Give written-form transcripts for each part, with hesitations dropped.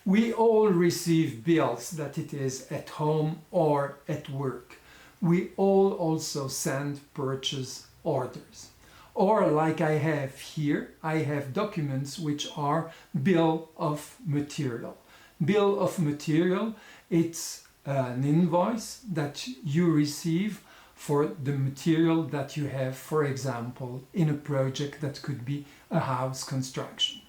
We all receive bills, that it is at home or at work. We all also send purchase orders. Or like I have here, I have documents which are bill of material. Bill of material, it's an invoice that you receive for the material that you have, for example, in a project that could be a house construction.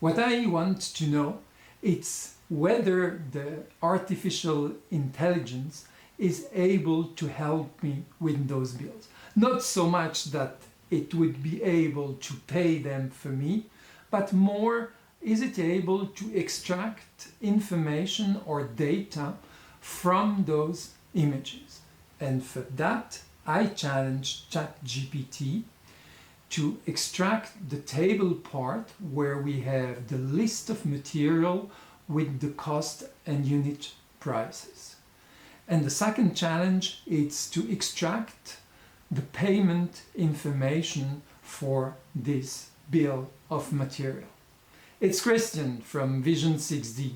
What I want to know is whether the artificial intelligence is able to help me with those bills. Not so much that it would be able to pay them for me, but more, is it able to extract information or data from those images? And for that, I challenged ChatGPT to extract the table part where we have the list of material with the cost and unit prices. And the second challenge is to extract the payment information for this bill of material. It's Christian from Vision 6D.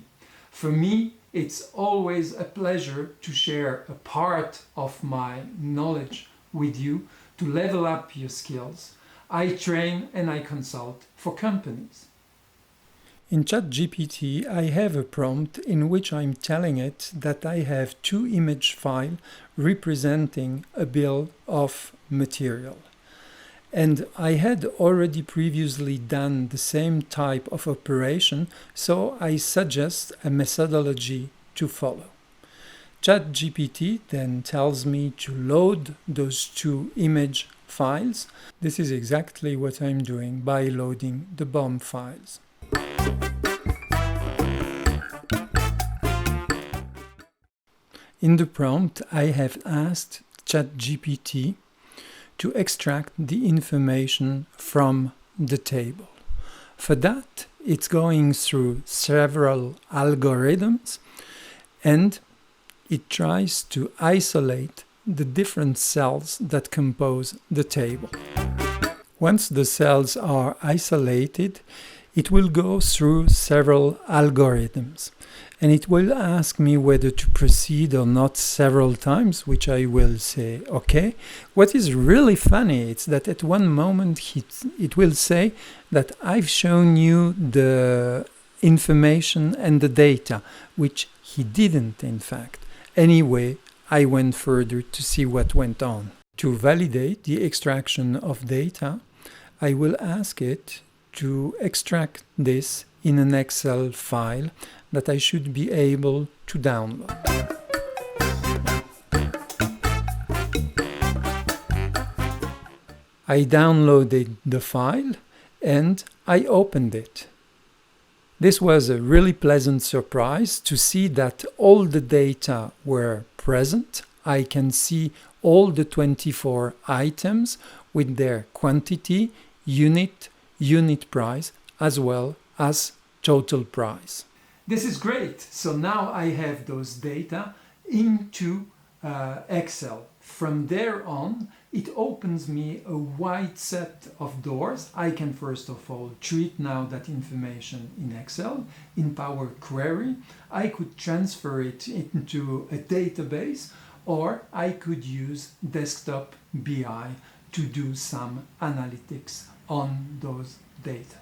For me, it's always a pleasure to share a part of my knowledge with you to level up your skills. I train and I consult for companies. In ChatGPT, I have a prompt in which I'm telling it that I have two image files representing a bill of material. And I had already previously done the same type of operation, so I suggest a methodology to follow. ChatGPT then tells me to load those two image files. This is exactly what I'm doing by loading the BOM files. In the prompt, I have asked ChatGPT to extract the information from the table. For that, it's going through several algorithms and it tries to isolate the different cells that compose the table. Once the cells are isolated, it will go through several algorithms and it will ask me whether to proceed or not several times, which I will say okay. What is really funny is that at one moment it will say that I've shown you the information and the data, which he didn't in fact. Anyway, I went further to see what went on. To validate the extraction of data, I will ask it to extract this in an Excel file that I should be able to download. I downloaded the file and I opened it. This was a really pleasant surprise to see that all the data were present. I can see all the 24 items with their quantity, unit price, as well as total price. This is great. So now I have those data into Excel. From there on, it opens me a wide set of doors. I can first of all treat now that information in Excel, in Power Query. I could transfer it into a database, or I could use Desktop BI to do some analytics on those data.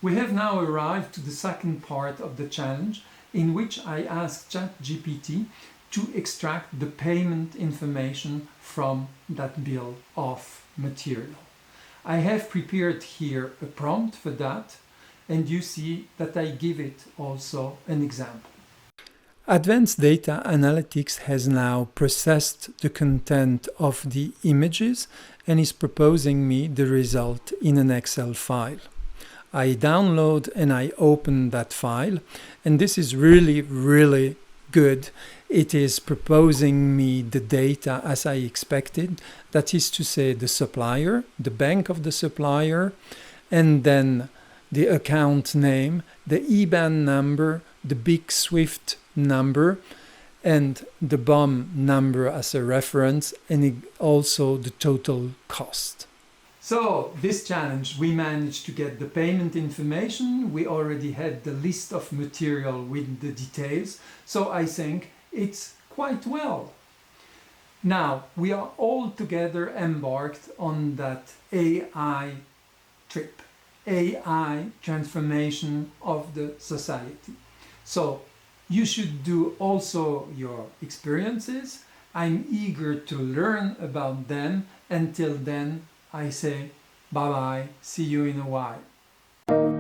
We have now arrived to the second part of the challenge, in which I asked ChatGPT to extract the payment information from that bill of material. I have prepared here a prompt for that, and you see that I give it also an example. Advanced Data Analytics has now processed the content of the images and is proposing me the result in an Excel file. I download and I open that file, and this is really good. It is proposing me the data as I expected, that is to say the supplier, the bank of the supplier, and then the account name, the IBAN number, the big SWIFT number, and the BOM number as a reference, and also the total cost. So this challenge, we managed to get the payment information. We already had the list of material with the details. So I think it's quite well. Now we are all together embarked on that AI trip, AI transformation of the society. So you should do also your experiences. I'm eager to learn about them. Until then, I say bye bye, see you in a while.